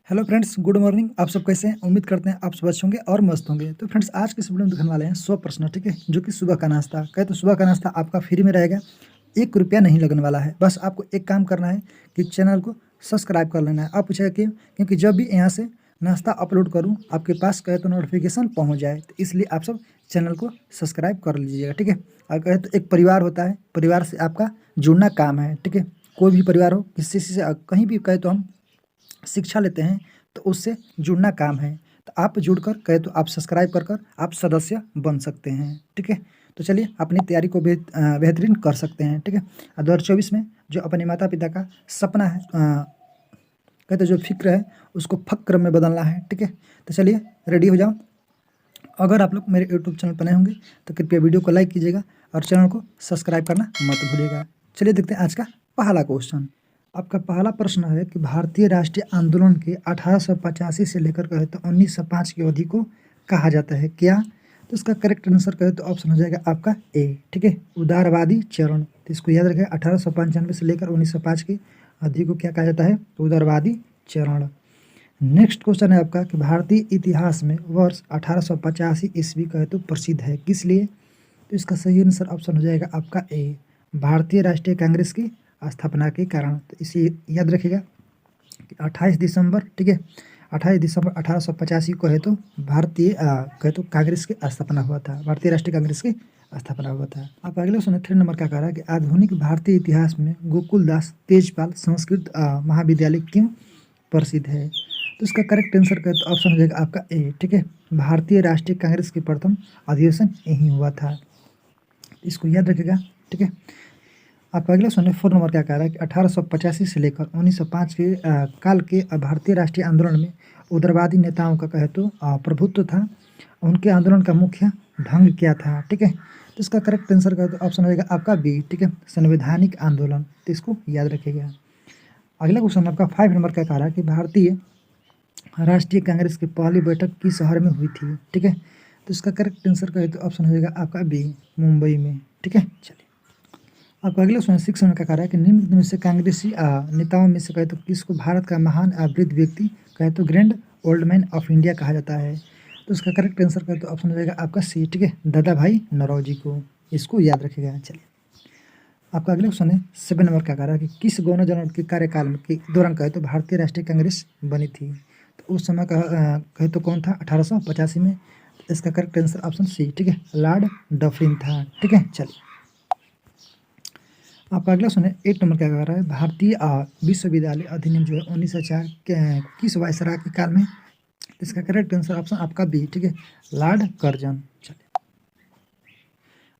Hello friends, good morning. आप सब कैसे हैं? उम्मीद करते हैं आप सब अच्छे होंगे और मस्त होंगे। तो फ्रेंड्स, आज के इस वीडियो में दिखाने वाले हैं 100 प्रश्न, ठीक है, जो कि सुबह का नाश्ता कहे तो सुबह का नाश्ता आपका फ्री में रहेगा। 1 रुपया नहीं लगने वाला है। बस आपको एक काम करना है कि चैनल को सब्सक्राइब कर लेना है। आप पूछेगा क्यों? क्योंकि जब भी यहाँ से नाश्ता अपलोड करूँ आपके पास कहे तो नोटिफिकेशन पहुँच जाए, तो इसलिए आप सब चैनल को सब्सक्राइब कर लीजिएगा, ठीक है। और कहे तो एक परिवार होता है, परिवार से आपका जुड़ना काम है, ठीक है। कोई भी परिवार हो, किसी से कहीं भी कहे तो हम शिक्षा लेते हैं, तो उससे जुड़ना काम है। तो आप जुड़कर कहे तो आप सब्सक्राइब कर कर आप सदस्य बन सकते हैं, ठीक है। तो चलिए अपनी तैयारी को बेहतरीन कर सकते हैं, ठीक है। 2024 में जो अपने माता पिता का सपना है, कहते जो फिक्र है उसको फक्र में बदलना है, ठीक है। तो चलिए रेडी हो जाओ। अगर आप लोग मेरे यूट्यूब चैनल पर नए होंगे तो कृपया वीडियो को लाइक कीजिएगा और चैनल को सब्सक्राइब करना मत भूलिएगा। चलिए देखते हैं आज का पहला क्वेश्चन। आपका पहला प्रश्न है कि भारतीय राष्ट्रीय आंदोलन के 1885 से लेकर कहे तो 1905 की अवधि को कहा जाता है क्या? तो इसका करेक्ट आंसर कहे तो ऑप्शन हो जाएगा आपका ए, ठीक है, उदारवादी चरण। तो इसको याद रखें, 1895 से लेकर 1905 की अवधि को क्या कहा जाता है? उदारवादी चरण। नेक्स्ट क्वेश्चन है आपका कि भारतीय इतिहास में वर्ष 1885 ईस्वी कहे तो प्रसिद्ध है किस लिए? तो इसका सही आंसर ऑप्शन हो जाएगा आपका ए, भारतीय राष्ट्रीय कांग्रेस की स्थापना के कारण। तो इसे याद रखिएगा कि 28 दिसंबर, ठीक है, 28 दिसंबर 1885 को है तो भारतीय कहे तो कांग्रेस की स्थापना हुआ था, भारतीय राष्ट्रीय कांग्रेस की स्थापना हुआ था। आप अगले सुने 3 नंबर का कह रहा है कि आधुनिक भारतीय इतिहास में गोकुलदास तेजपाल संस्कृत महाविद्यालय क्यों प्रसिद्ध है? तो इसका करेक्ट आंसर कहे तो ऑप्शन हो जाएगा आपका ए, ठीक है, भारतीय राष्ट्रीय कांग्रेस की प्रथम अधिवेशन यहीं हुआ था। इसको याद रखिएगा, ठीक है। आपका अगला सुनिए 4 नंबर क्या कह रहा है कि 1885 से लेकर 1905 के काल के भारतीय राष्ट्रीय आंदोलन में उग्रवादी नेताओं का कहे तो प्रभुत्व था। उनके आंदोलन का मुख्य ढंग क्या था? ठीक है, तो इसका करेक्ट आंसर कहे तो ऑप्शन हो जाएगा आपका बी, ठीक है, संवैधानिक आंदोलन। तो इसको याद रखिएगा। अगला क्वेश्चन आपका 5 नंबर क्या कह रहा है कि भारतीय राष्ट्रीय कांग्रेस की पहली बैठक किस शहर में हुई थी? ठीक है, तो इसका करेक्ट आंसर कहे तो ऑप्शन हो जाएगा आपका बी, मुंबई में, ठीक है। चलिए आपको अगले क्वेश्चन 6 में क्या कह रहा है कि निम्न में से कांग्रेसी नेताओं में से कहे तो किसको भारत का महान वृद्ध व्यक्ति कहे तो grand old man of India कहा जाता है? तो इसका करेक्ट आंसर कहे तो ऑप्शन हो जाएगा आपका सी, ठीक है, दादा भाई नौरोजी को। इसको याद रखिएगा। चलिए आपका अगले क्वेश्चन है 7 नंबर क्या कह रहा है कि किस गवर्नर जनरल के कार्यकाल में के दौरान कहे तो भारतीय राष्ट्रीय कांग्रेस बनी थी? तो उस समय कहे तो कौन था? 1885 में। इसका करेक्ट आंसर ऑप्शन सी, ठीक है, लॉर्ड डफरिन था, ठीक है। चलिए आपका अगला सुने 8 नंबर क्या कह रहा है भारतीय विश्वविद्यालय अधिनियम जो है 1904 के किस वायसराय के काल में? इसका करेक्ट आंसर ऑप्शन आपका बी, ठीक है, लॉर्ड कर्जन। चलिए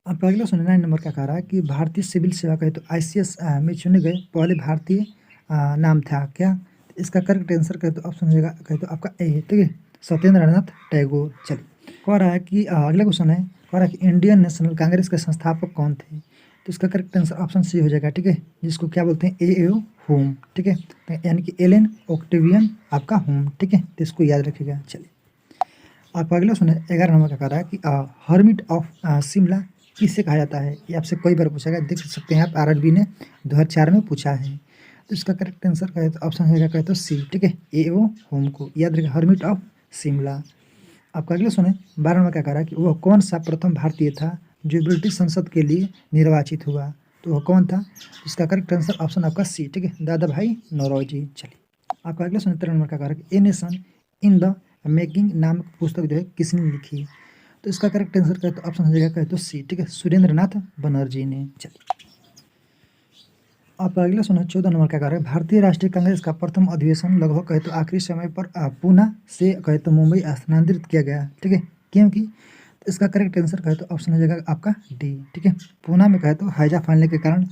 आपका अगला सुने 9 नंबर क्या कह रहा है कि भारतीय सिविल सेवा कहे तो ICS में चुने गए पहले भारतीय नाम था क्या? इसका करेक्ट आंसर कहे तो ऑप्शन हो जाएगा कहे तो आपका ए, ठीक है, सत्येंद्र नाथ टैगोर। चलिए कह रहा है कि अगला क्वेश्चन है, कह रहा है कि इंडियन नेशनल कांग्रेस के संस्थापक कौन थे? तो इसका करेक्ट आंसर ऑप्शन सी हो जाएगा, ठीक है, जिसको क्या बोलते हैं? ए होम, ठीक है, तो यानी कि एलन ऑक्टेवियन आपका होम, ठीक है। तो इसको याद रखिएगा। चलिए आपका अगला सुने 11 नंबर का कह रहा है कि हर्मिट ऑफ शिमला किसे कहा जाता है? ये आपसे कई बार पूछा गया, देख सकते हैं आप, RRB ने 2004 में पूछा है। तो इसका करेक्ट आंसर कहे तो ऑप्शन होगा कहे तो सी, ठीक है, ए ओ होम को याद रखिए, हर्मिट ऑफ शिमला। आपका अगले सुने 12 नंबर क्या कह रहा है कि वह कौन सा प्रथम भारतीय था जो ब्रिटिश संसद के लिए निर्वाचित हुआ? तो वह कौन था? इसका करेक्ट आंसर ऑप्शन आपका सी, ठीक है, दादा भाई नौरोजी। चलिए आपका अगले सुने 13 नंबर का कह रहा है कि a nation in the making नामक पुस्तक जो है किसने लिखी? तो इसका करेक्ट आंसर कहे तो ऑप्शन हो जाएगा कहे तो सी, ठीक है, सुरेंद्र नाथ बनर्जी ने। चलिए आप अगला सुनो 14 नंबर क्या कह रहे हैं भारतीय राष्ट्रीय कांग्रेस का प्रथम अधिवेशन लगभग कहे तो आखिरी समय पर पूना से कहे तो मुंबई स्थानांतरित किया गया, ठीक है, क्योंकि? तो इसका करेक्ट आंसर कहे तो ऑप्शन हो जाएगा आपका डी, ठीक है, पूना में कहे तो हैजा फैलने के कारण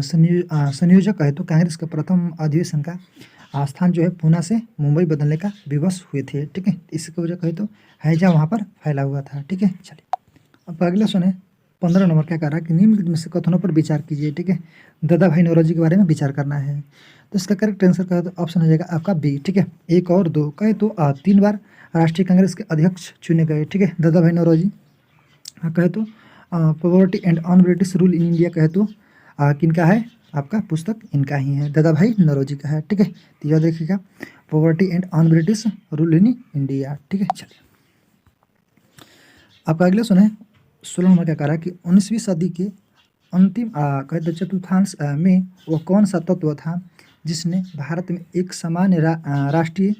संयोजक कहे तो कांग्रेस के प्रथम अधिवेशन का स्थान जो है पूना से मुंबई बदलने का विवश हुए थे, ठीक है। इसकी वजह कहे तो हैजा वहाँ पर फैला हुआ था, ठीक है। चलिए अब अगले सुने 15 नंबर क्या कह रहा है कि निम्न में से कथनों पर विचार कीजिए, ठीक है, दादा भाई नौरोजी के बारे में विचार करना है। तो इसका करेक्ट आंसर कहे तो ऑप्शन हो जाएगा आपका बी, ठीक है, 1 और 2 कहे तो 3 बार राष्ट्रीय कांग्रेस के अध्यक्ष चुने गए, ठीक है, दादा भाई नौरोजी। कहे तो poverty and un British rule in India कहे तो किनका है? आपका पुस्तक इनका ही है, दादा भाई नौरोजी का है। ठीक है, तो याद रखिएगा, poverty and on British rule in India. ठीक है, चलिए आपका अगला सुने 16 नंबर क्या कह रहा है कि 19वीं सदी के अंतिम कहते चतुर्थांश में वह कौन सा तत्व था जिसने भारत में एक सामान्य राष्ट्रीय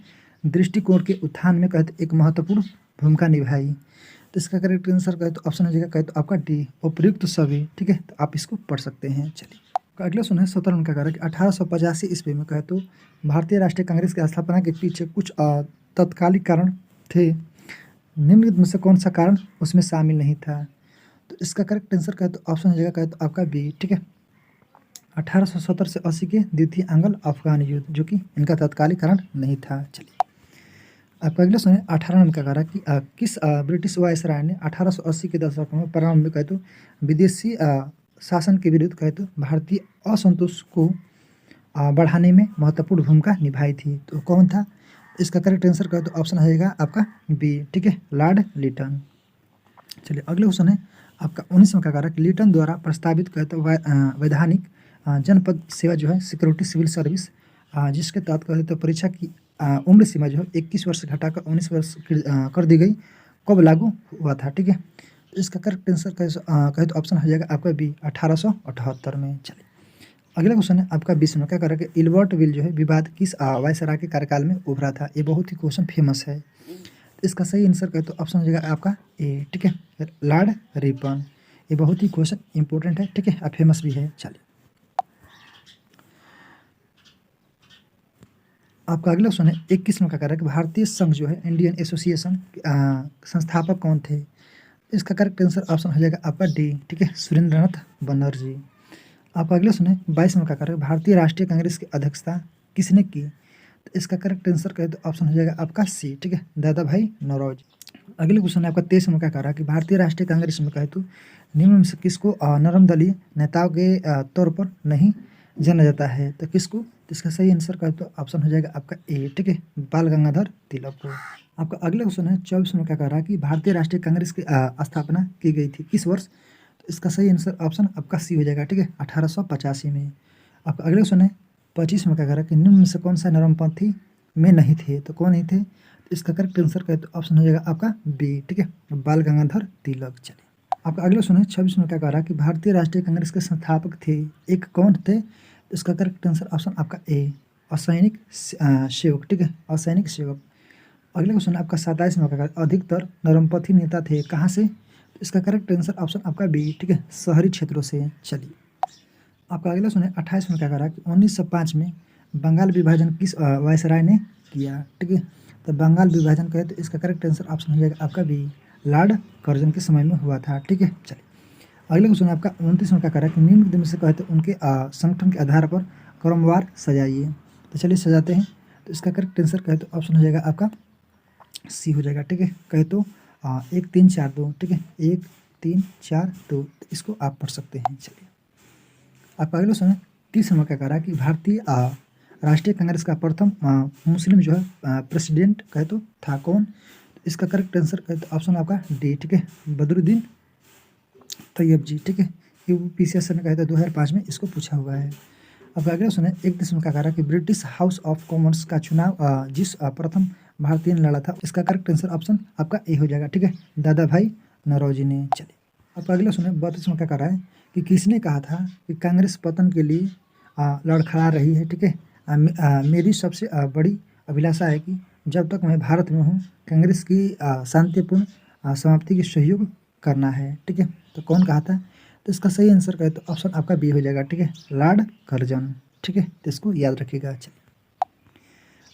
दृष्टिकोण के उत्थान में कहते एक महत्वपूर्ण भूमिका निभाई। तो इसका करेक्ट आंसर कहे तो ऑप्शन हो जाएगा, कहे तो आपका डी, उपयुक्त सभी। ठीक है, तो आप इसको पढ़ सकते हैं। चलिए अगला सुना है 17 नंबर का कह रहा है कि 1885 ईस्वी में कहे तो भारतीय राष्ट्रीय कांग्रेस की स्थापना के पीछे कुछ तत्कालिक कारण थे, निम्नलिखित में से कौन सा कारण उसमें शामिल नहीं था। तो इसका करेक्ट आंसर कहे तो ऑप्शन हो जाएगा, कहे तो आपका बी। ठीक है, 1870 से 80 के द्वितीय आंग्ल अफगान युद्ध, जो कि इनका तत्कालिक कारण नहीं था। चलिए आपका अगला सुनिए 18 नंबर का कह रहा है कि किस ब्रिटिश वायसराय ने 1880 के दशक में प्रारंभ में कहे तो विदेशी शासन के विरुद्ध कहे तो भारतीय असंतोष को बढ़ाने में महत्वपूर्ण भूमिका निभाई थी। तो कौन था? इसका करेक्ट आंसर कहे तो ऑप्शन रहेगा आपका बी। ठीक है, लॉर्ड लिटन। चलिए अगले क्वेश्चन है आपका 19वां का कारक लिटन द्वारा प्रस्तावित कहे तो वैधानिक जनपद सेवा जो है सिक्योरिटी सिविल सर्विस, जिसके तहत कहे तो परीक्षा की उम्र सीमा जो है 21 वर्ष से घटाकर 19 वर्ष कर दी गई, कब लागू हुआ था? ठीक है, तो इसका करेक्ट आंसर कहे तो ऑप्शन हो जाएगा आपका बी, 1878 में। चलिए अगला क्वेश्चन है आपका 20 में क्या कर रहा है कि इल्बर्ट विल जो है विवाद किस वायसराय के कार्यकाल में उभरा था? ये बहुत ही क्वेश्चन फेमस है। इसका सही आंसर कहे तो ऑप्शन हो जाएगा आपका ए। ठीक है, लॉर्ड रिपन। ये बहुत ही क्वेश्चन इंपॉर्टेंट है। ठीक है, और फेमस भी है। चलिए आपका अगला क्वेश्चन है 21 में क्या कर रहा है कि भारतीय संघ जो है इंडियन एसोसिएशन संस्थापक कौन थे? इसका करेक्ट आंसर ऑप्शन हो जाएगा आपका डी। ठीक है, सुरेंद्रनाथ बनर्जी। आपका अगला सुने 22 में क्या कर रहे हैं भारतीय राष्ट्रीय कांग्रेस की अध्यक्षता किसने की? तो इसका करेक्ट आंसर कहे तो ऑप्शन हो जाएगा आपका सी। ठीक है, दादा भाई नौरोजी। अगले क्वेश्चन है आपका 23 में क्या कह रहा है कि भारतीय राष्ट्रीय कांग्रेस में कहे तो निम्न में से किसको नरम दलीय नेताओं के तौर पर नहीं जाना जाता है? तो किसको? तो इसका सही आंसर कहे तो ऑप्शन हो जाएगा आपका ए। ठीक है, बाल गंगाधर तिलक को। आपका अगला क्वेश्चन है 24 में क्या कह रहा है कि भारतीय राष्ट्रीय कांग्रेस की स्थापना की गई थी किस वर्ष? तो इसका सही आंसर ऑप्शन आपका सी हो जाएगा। ठीक है, 1885 में। आपका अगले क्वेश्चन है 25 में क्या कह रहा है कि निम्न में से कौन सा नरमपंथी में नहीं थे? तो कौन नहीं थे? तो इसका करेक्ट आंसर कहे तो ऑप्शन हो जाएगा आपका बी। ठीक है, बाल गंगाधर तिलक। चलिए आपका अगला क्वेश्चन है 26 में क्या कह रहा है कि भारतीय राष्ट्रीय कांग्रेस के संस्थापक थे एक कौन थे? तो इसका करेक्ट आंसर ऑप्शन आपका ए, असैनिक सेवक। ठीक है, असैनिक सेवक। अगला क्वेश्चन आपका 27 में क्या कह रहा है अधिकतर नरमपंथी नेता थे कहाँ से? तो इसका करेक्ट आंसर ऑप्शन आपका बी। ठीक है, शहरी क्षेत्रों से। चलिए आपका अगला सुने 28 में क्या कह रहा है कि 1905 में बंगाल विभाजन किस वायसराय ने किया? ठीक है, तो बंगाल विभाजन कहे तो इसका करेक्ट आंसर ऑप्शन हो जाएगा आपका बी, लॉर्ड कर्जन के समय में हुआ था। ठीक है, चलिए अगले क्वेश्चन आपका 29 में क्या कह रहा है कि निम्न में से कहे तो उनके संगठन के आधार पर क्रमवार सजाइए। तो चलिए सजाते हैं। तो इसका करेक्ट आंसर कहे तो ऑप्शन हो जाएगा आपका सी हो जाएगा। ठीक है, कहे तो 1 3 4 2। ठीक है, 1 3 4 2, इसको आप पढ़ सकते हैं। चलिए आपका अगला क्वेश्चन 30 में क्या कह रहा है कि भारतीय राष्ट्रीय कांग्रेस का प्रथम मुस्लिम जो है प्रेसिडेंट कहे तो था कौन? तो इसका करेक्ट आंसर कहे तो ऑप्शन आपका डी। ठीक है, बदरुद्दीन तैयब जी। ठीक है, ये पीसीएस में कहे तो 2005 में इसको पूछा हुआ है। अब अगला सुने 31 में क्या कह रहा है कि ब्रिटिश हाउस ऑफ कॉमन्स का चुनाव जिस प्रथम भारतीय ने लड़ा था, इसका करेक्ट आंसर ऑप्शन आपका ए हो जाएगा। ठीक है, दादा भाई नौरोजी ने। चलिए अब अगला सुने 32 में क्या कह रहा है कि किसने कहा था कि कांग्रेस पतन के लिए लड़खड़ा रही है? ठीक है, मेरी सबसे बड़ी अभिलाषा है कि जब तक मैं भारत में हूँ कांग्रेस की शांतिपूर्ण समाप्ति की सहयोग करना है। ठीक है, तो कौन कहा था? तो इसका सही आंसर कहे तो ऑप्शन आपका बी हो जाएगा। ठीक है, लॉर्ड कर्जन। ठीक है, तो इसको याद रखिएगा। चलिए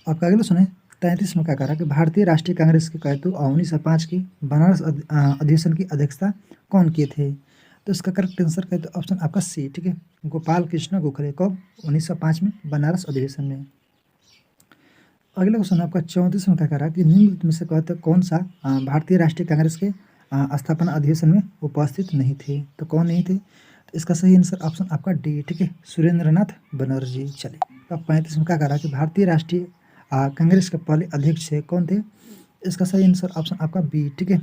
आपका अगला सुने 33 में क्या कह रहा है कि भारतीय राष्ट्रीय कांग्रेस के कहे तो 1905 की बनारस अधिवेशन की अध्यक्षता कौन किए थे? तो इसका करेक्ट आंसर कहे तो ऑप्शन आपका सी। ठीक है, गोपाल कृष्ण गोखले। कब? 1905 में बनारस अधिवेशन में। अगला क्वेश्चन आपका 34 में क्या कह रहा है कि निम्न में से कहते कौन सा भारतीय राष्ट्रीय कांग्रेस के स्थापना अधिवेशन में उपस्थित नहीं थे? तो कौन नहीं थे? तो इसका सही आंसर ऑप्शन आपका डी। ठीक है, सुरेंद्रनाथ बनर्जी। चलिए अब 35 में क्या कह रहा है कि भारतीय राष्ट्रीय कांग्रेस के पहले अध्यक्ष कौन थे? इसका सही आंसर ऑप्शन आपका बी। ठीक है,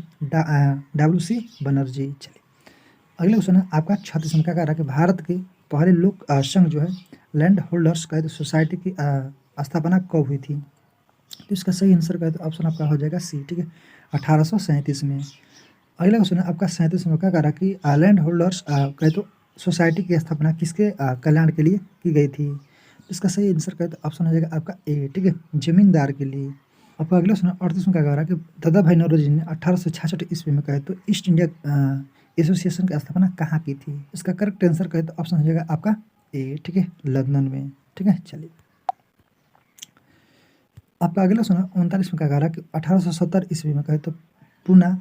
WC बनर्जी। चलिए अगला क्वेश्चन है आपका 36 में क्या कह रहा है कि भारत के पहले लोक संघ जो है लैंड होल्डर्स कहे तो सोसाइटी की स्थापना कब हुई थी? तो इसका सही आंसर कहे तो ऑप्शन आपका हो जाएगा सी, ठीक है, 1837 में। अगला क्वेश्चन है आपका 37 में क्या कहा कि लैंड होल्डर्स कहे तो सोसाइटी की स्थापना किसके कल्याण के लिए की गई थी? इसका सही आंसर कहे तो ऑप्शन हो जाएगा आपका ए, ठीक है, जमींदार के लिए। आपका अगला क्वेश्चन 38 में क्या कह रहा है कि दादा भाई नौरोजी ने 1866 ईस्वी में कहे तो ईस्ट इंडिया एसोसिएशन की स्थापना कहाँ की थी? इसका करेक्ट आंसर कहे तो ऑप्शन हो जाएगा आपका ए, ठीक है, लंदन में। ठीक है, चलिए आपका अगला सुना 39 में क्या कह रहा है कि 1870 ईस्वी में कहे तो पूना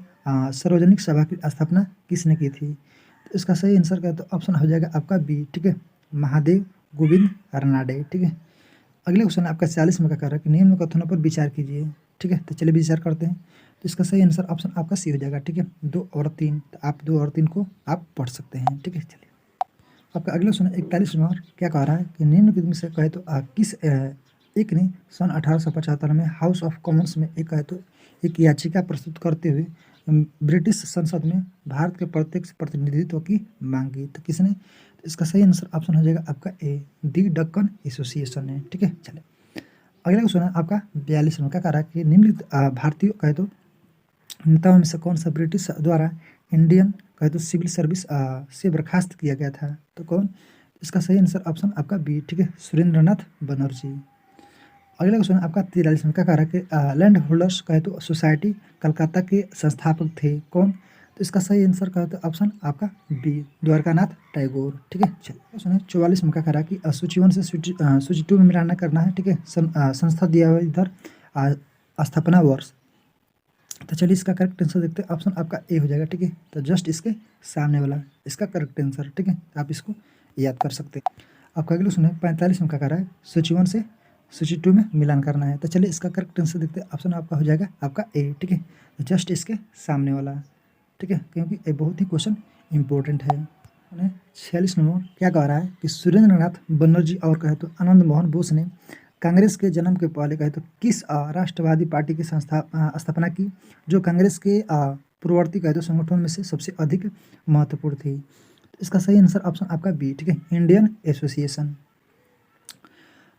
सार्वजनिक सभा की स्थापना किसने की थी? तो इसका सही आंसर कहे तो ऑप्शन हो जाएगा आपका बी, ठीक है, महादेव गोविंद रानडे। ठीक है, अगले क्वेश्चन आपका 40 में क्या कह रहा है कि निम्न कथनों पर विचार कीजिए। ठीक है, तो चलिए विचार करते हैं। तो इसका सही आंसर ऑप्शन आपका सी हो जाएगा, ठीक है, 2 और 3। तो आप 2 और 3 को आप पढ़ सकते हैं। ठीक है, चलिए आपका अगला क्वेश्चन 41 में और क्या कह रहा है कि निम्न में से कहे तो किस एक ने सन 1875 में हाउस ऑफ कॉमन्स में एक कहे तो एक याचिका प्रस्तुत करते हुए ब्रिटिश संसद में भारत के प्रत्यक्ष प्रतिनिधित्व की मांग की? तो किसने? तो इसका सही आंसर ऑप्शन हो जाएगा आपका ए, दी डक्कन एसोसिएशन ने। ठीक है, चलिए अगला क्वेश्चन है आपका 42 में क्या कह रहा है कि निम्नलिखित भारतीय कहे तो नेताओं में से कौन सा ब्रिटिश द्वारा इंडियन कहे तो सिविल सर्विस से बर्खास्त किया गया था? तो कौन? इसका सही आंसर ऑप्शन आपका बी, ठीक है, सुरेंद्रनाथ बनर्जी। अगला क्वेश्चन आपका 43 में क्या कह रहा है कि लैंड होल्डर्स कहे तो सोसाइटी कलकत्ता के संस्थापक थे? कौन? तो इसका सही आंसर कहे तो ऑप्शन आपका बी, द्वारकानाथ टैगोर। ठीक है, चलिए क्वेश्चन 44 में क्या कह रहा है कि सूची 1 से सूची 2 में मिलाना करना है। ठीक है, संस्था दिया हुआ इधर स्थापना वर्ष। तो चलिए इसका करेक्ट आंसर देखते हैं। ऑप्शन आपका ए हो जाएगा। ठीक है, तो जस्ट इसके सामने वाला इसका करेक्ट आंसर। ठीक है, आप इसको याद कर सकते हैं। आपका अगला सुने 45 में क्या कर रहा है सूची 1 से सूची 2 में मिलान करना है। तो चलिए इसका करेक्ट आंसर देखते हैं। ऑप्शन आपका हो जाएगा आपका ए। ठीक है, तो जस्ट इसके सामने वाला। ठीक है, क्योंकि ये बहुत ही क्वेश्चन इंपॉर्टेंट है। 46 नंबर क्या कह रहा है कि सुरेंद्रनाथ बनर्जी और कहे तो आनंद मोहन बोस ने कांग्रेस के जन्म के पहले कहे तो किस राष्ट्रवादी पार्टी की स्थापना की, जो कांग्रेस के पूर्ववर्ती कहे तो संगठन में से सबसे अधिक महत्वपूर्ण थी? इसका सही आंसर ऑप्शन आपका बी, ठीक है, इंडियन एसोसिएशन।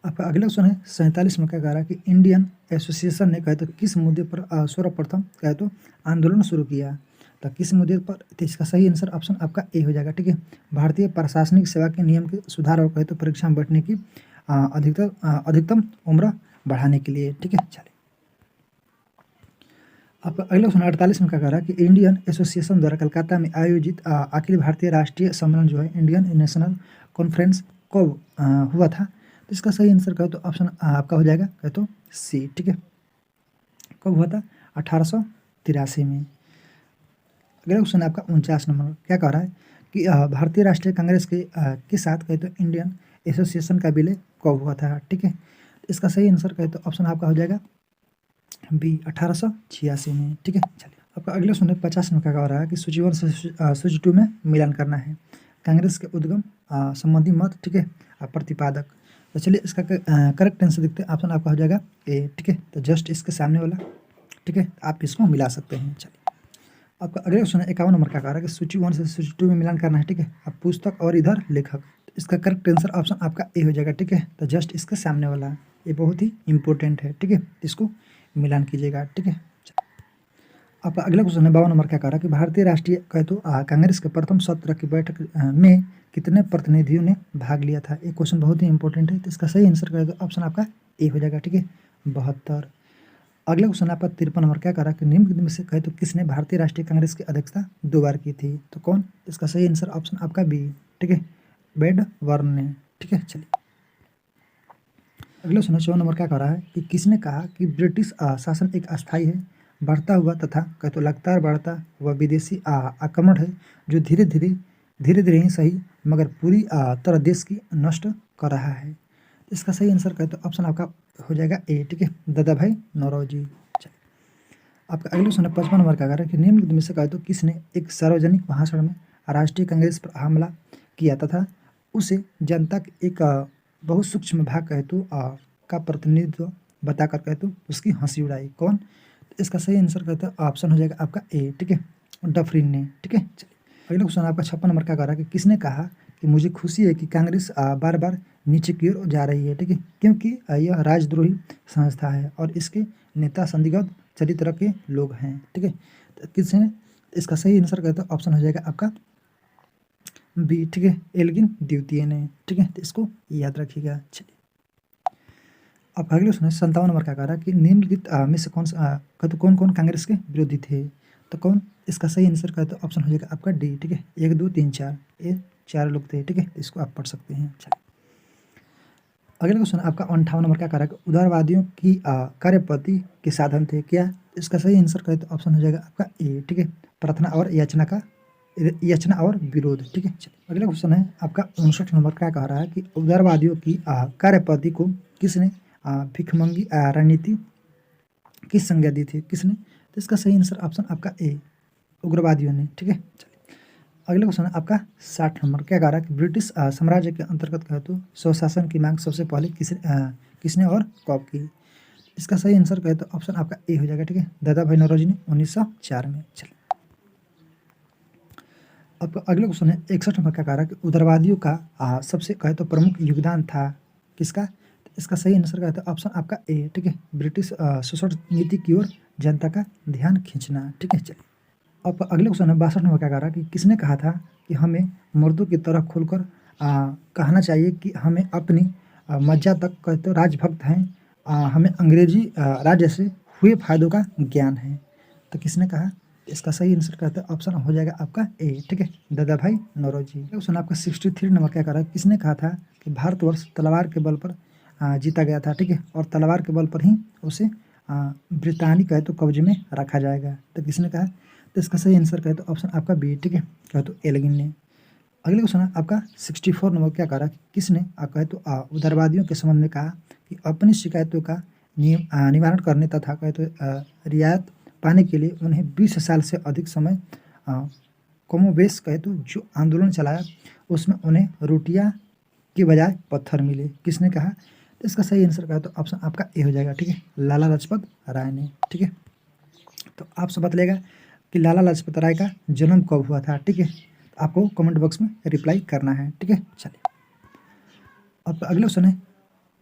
आपका अगला क्वेश्चन है 47 में क्या कह रहा है कि इंडियन एसोसिएशन ने कहे तो किस मुद्दे पर सर्वप्रथम कहे तो आंदोलन शुरू किया? तो किस मुद्दे पर? तो इसका सही आंसर ऑप्शन आपका ए हो जाएगा। ठीक है, भारतीय प्रशासनिक सेवा के नियम के सुधार और कहे तो परीक्षा में बैठने की अधिकतम उम्र बढ़ाने के लिए। ठीक है, चलिए आपका अगला क्वेश्चन 48 में क्या कह रहा है कि इंडियन एसोसिएशन द्वारा कलकत्ता में आयोजित अखिल भारतीय राष्ट्रीय सम्मेलन जो है इंडियन नेशनल कॉन्फ्रेंस कब हुआ था? तो इसका सही आंसर कहे तो ऑप्शन आपका हो जाएगा कहे तो सी। ठीक है, कब हुआ था? 1883 में। अगला क्वेश्चन आपका 49 नंबर क्या कह रहा है कि भारतीय राष्ट्रीय कांग्रेस के साथ कहे तो इंडियन एसोसिएशन का विलय कब हुआ था? ठीक है, इसका सही आंसर कहे तो ऑप्शन आपका हो जाएगा बी, 1886 में। ठीक है, चलिए आपका अगला क्वेश्चन 50 में क्या कह रहा है कि सूची 1 से सूची 2 में मिलान करना है कांग्रेस के उद्गम संबंधी मत। ठीक है, प्रतिपादक। तो चलिए इसका करेक्ट आंसर देखते हैं। ऑप्शन आपका हो जाएगा ए। ठीक है, तो जस्ट इसके सामने वाला। ठीक है, आप इसको मिला सकते हैं। चलिए आपका अगला क्वेश्चन 51 नंबर का कह रहा है कि सूची 1 से सूची 2 में मिलान करना है। ठीक है, अब पुस्तक और इधर लेखक। तो इसका करेक्ट आंसर ऑप्शन आपका ए हो जाएगा। ठीक है, तो जस्ट इसके सामने वाला ये बहुत ही इंपॉर्टेंट है। ठीक है, इसको मिलान कीजिएगा। ठीक है, आपका अगला क्वेश्चन है 52 नंबर क्या कह रहा है कि भारतीय राष्ट्रीय कहे तो कांग्रेस के प्रथम सत्र की बैठक में कितने प्रतिनिधियों ने भाग लिया था? एक क्वेश्चन बहुत ही इंपॉर्टेंट है। तो इसका सही आंसर कहे तो ऑप्शन आपका ए हो जाएगा। ठीक है, 72। अगला क्वेश्चन आपका 53 नंबर क्या कह रहा है कि निम्न में से कहे तो किसने भारतीय राष्ट्रीय कांग्रेस की अध्यक्षता 2 बार की थी? तो कौन? इसका सही आंसर ऑप्शन आपका बी। ठीक है, बेड वर्न ने। ठीक है, चलिए अगला क्वेश्चन 54 नंबर क्या कह रहा है कि किसने कहा कि ब्रिटिश शासन एक अस्थायी है, बढ़ता हुआ तथा कहे तो लगातार बढ़ता हुआ विदेशी आक्रमण है, जो धीरे धीरे ही सही मगर पूरी तरह देश की नष्ट कर रहा है? इसका सही आंसर कहे तो ऑप्शन आपका हो जाएगा ए। ठीक है, दादा भाई नौरोजी। आपका अगले क्वेश्चन 55 नंबर का अगर कि निम्न में से कहे तो किसने एक सार्वजनिक भाषण में राष्ट्रीय कांग्रेस पर हमला किया तथा उसे जनता के एक बहुत सूक्ष्म भाग कहे तो का प्रतिनिधित्व बताकर कहे तो उसकी हंसी उड़ाई? कौन? तो इसका सही आंसर कहते हैं ऑप्शन हो जाएगा आपका ए। ठीक है, डफरिन ने। ठीक है, चलिए अगला क्वेश्चन आपका 56 नंबर का कह रहा है कि किसने कहा कि मुझे खुशी है कि कांग्रेस बार बार नीचे की ओर जा रही है, ठीक है, क्योंकि यह राजद्रोही संस्था है और इसके नेता संदिग्ध चरित्र के लोग हैं, ठीक है। तो किसने इसका सही आंसर कहते हैं ऑप्शन हो जाएगा आपका बी, ठीक है, एल्गिन द्वितीय ने, ठीक है। तो इसको याद रखिएगा। चलिए अब अगले सुने 57 नंबर का कह रहा है कि निम्नलिखित में से कौन कौन कांग्रेस के विरोधी थे। तो कौन इसका सही आंसर कहते हैं ऑप्शन हो जाएगा आपका डी, ठीक है। 1 2 3 4 ये 4 लोग थे, ठीक है। तो इसको आप पढ़ सकते हैं। चलिए अगला क्वेश्चन आपका 58 नंबर का कह रहा है कि उदारवादियों की कार्यपद्धति के साधन थे क्या। इसका सही आंसर कहते हैं ऑप्शन हो जाएगा आपका ए, ठीक है, प्रार्थना और याचना और विरोध, ठीक है। चलिए अगला क्वेश्चन है आपका 59 नंबर का कह रहा है कि उदारवादियों की कार्यपद्धति को किसने भिखमंगी रणनीति की संज्ञा दी थी, किसने। तो इसका सही आंसर ऑप्शन आपका ए, उग्रवादियों ने, ठीक है। चलिए अगला क्वेश्चन है आपका 60 नंबर क्या कह रहा है कि ब्रिटिश साम्राज्य के अंतर्गत कहे तो स्वशासन की मांग सबसे पहले किसने और कब की। इसका सही आंसर कहे तो ऑप्शन आपका ए हो जाएगा, ठीक है, दादा भाई नौरोजी ने 1904 में। चलिए अब अगला क्वेश्चन है 61 नंबर का कह रहा है कि उदारवादियों का सबसे कहे तो प्रमुख योगदान था किसका। इसका सही आंसर कहता है ऑप्शन आपका ए, ठीक है, ब्रिटिश शोषण नीति की ओर जनता का ध्यान खींचना, ठीक है। चलिए अब अगले क्वेश्चन है 62 नंबर का कह रहा है कि किसने कहा था कि हमें मर्दों की तरह खुलकर कहना चाहिए कि हमें अपनी मज्जा तक कहते तो राजभक्त हैं, हमें अंग्रेजी राज्य से हुए फायदों का ज्ञान है। तो किसने कहा। इसका सही आंसर कहते हैं ऑप्शन हो जाएगा आपका ए, ठीक है, दादा भाई नौरोजी। क्वेश्चन आपका 63 नंबर क्या कह रहा है किसने कहा था कि भारतवर्ष तलवार के बल पर जीता गया था, ठीक है, और तलवार के बल पर ही उसे ब्रितानी कहे तो कब्जे में रखा जाएगा। तो किसने कहा। तो इसका सही आंसर कहे तो ऑप्शन आपका बी, ठीक है, कहे तो एल्गिन ने। अगले क्वेश्चन है आपका 64 नंबर क्या कह रहा है कि किसने कहे तो उदारवादियों के संबंध में कहा कि अपनी शिकायतों का निवारण करने तथा कहे तो रियायत पाने के लिए उन्हें 20 साल से अधिक समय कमोबेश कहे तो जो आंदोलन चलाया उसमें उन्हें रोटियां की बजाय पत्थर मिले, किसने कहा। तो इसका सही आंसर कहा तो ऑप्शन आपका ए हो जाएगा, ठीक है, लाला लाजपत राय ने, ठीक है। तो आप सब बतलेगा कि लाला लाजपत राय का जन्म कब हुआ था, ठीक है, तो आपको कमेंट बॉक्स में रिप्लाई करना है, ठीक है। चलिए अब अगले क्वेश्चन है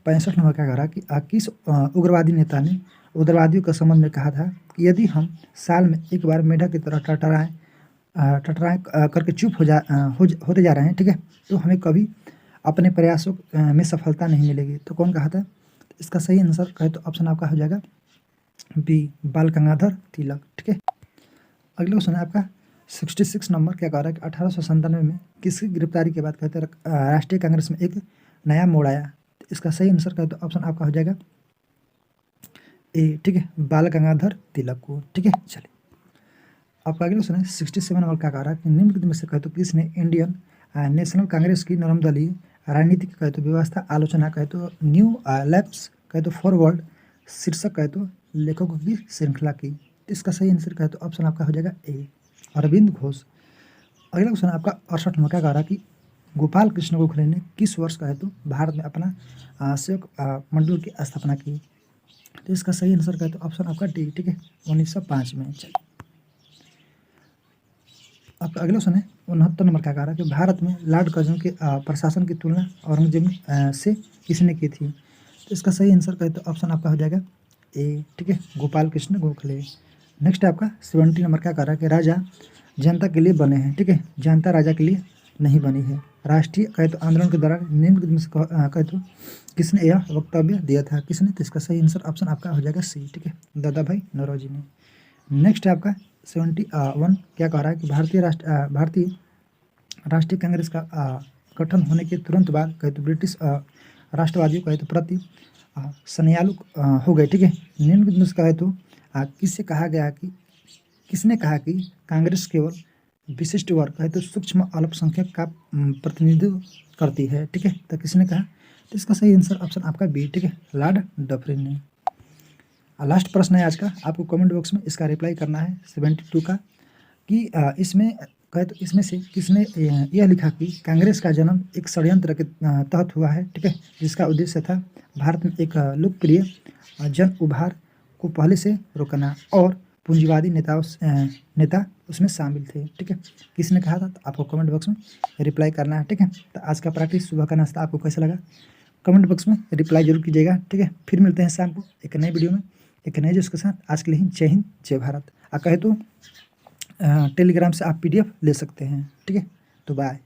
65 नंबर का कह रहा कि किस उग्रवादी नेता ने उग्रवादियों के संबंध में कहा था कि यदि हम साल में एक बार मेढक की तरह टटराएं करके चुप होते जा रहे हैं, ठीक है, तो हमें कभी अपने प्रयासों में सफलता नहीं मिलेगी। तो कौन कहा था। इसका सही आंसर कहे तो ऑप्शन आपका हो जाएगा बी, बाल गंगाधर तिलक, ठीक है। अगले क्वेश्चन है आपका 66 नंबर क्या कह रहा है कि 1897 में किसकी गिरफ्तारी के बाद कहते हैं राष्ट्रीय कांग्रेस में एक नया मोड़ आया। तो इसका सही आंसर कहे तो ऑप्शन आपका हो जाएगा ए, ठीक है, बाल गंगाधर तिलक को, ठीक है। चलिए आपका अगले क्वेश्चन है 67 नंबर क्या कह रहा है कि निम्नलिखित में से कहे तो किसने इंडियन नेशनल कांग्रेस की नरमदलीय राजनीतिक कहे तो व्यवस्था आलोचना कहे तो न्यू लैप्स कहे तो फॉरवर्ड शीर्षक कहे तो लेखकों की श्रृंखला की। तो इसका सही आंसर कहे तो ऑप्शन आपका हो जाएगा ए, अरविंद घोष। अगला क्वेश्चन आपका 68 नंबर का कह रहा कि गोपाल कृष्ण गोखले ने किस वर्ष कहे तो भारत में अपना सेवक मंडल की स्थापना की। तो इसका सही आंसर कहे तो ऑप्शन आपका डी, ठीक है, 1905 में। चलिए आपका अगला क्वेश्चन है 69 नंबर का कह रहा है कि भारत में लॉर्ड कर्जन के प्रशासन की तुलना औरंगजेब से किसने की थी। तो इसका सही आंसर कहे तो ऑप्शन आपका हो जाएगा ए, ठीक है, गोपाल कृष्ण गोखले। नेक्स्ट आपका 70 नंबर का कह रहा है कि राजा जनता के लिए बने हैं, ठीक है, जनता राजा के लिए नहीं बनी है। राष्ट्रीय कहे तो आंदोलन के दौरान निम्नलिखित में से कहे तो किसने यह वक्तव्य दिया था, किसने। तो इसका सही आंसर ऑप्शन आपका हो जाएगा सी, ठीक है, दादा भाई नौरोजी ने। नेक्स्ट है आपका 71 क्या कह रहा है कि भारतीय राष्ट्रीय कांग्रेस का गठन होने के तुरंत बाद कहे तो ब्रिटिश राष्ट्रवादियों कहे तो प्रति सन्यालु हो गए, ठीक है। निम्नलिखित में से कहे तो किसने कहा कि कांग्रेस केवल विशिष्ट वर्ग कहे तो सूक्ष्म अल्पसंख्यक का प्रतिनिधित्व करती है, ठीक है। तो किसने कहा। तो इसका सही आंसर ऑप्शन आपका बी, ठीक है, लॉर्ड डफरिन ने। लास्ट प्रश्न है आज का, आपको कमेंट बॉक्स में इसका रिप्लाई करना है 72 का कि इसमें कहे तो इसमें से किसने यह लिखा कि कांग्रेस का जन्म एक षड्यंत्र के तहत हुआ है, ठीक है, जिसका उद्देश्य था भारत में एक लोकप्रिय जन उभार को पहले से रोकना और पूंजीवादी नेता उसमें शामिल थे। ठीक है, किसने कहा था? तो आपको कमेंट बॉक्स में रिप्लाई करना है। ठीक है, तो आज का प्रैक्टिस सुबह का नाश्ता आपको कैसा लगा कमेंट बॉक्स में रिप्लाई जरूर कीजिएगा। ठीक है, फिर मिलते हैं शाम को एक नए वीडियो में एक नए जोश के साथ। आज के लिए जय हिंद जय भारत। आप कहे तो टेलीग्राम से आप PDF ले सकते हैं। ठीक है, तो बाय।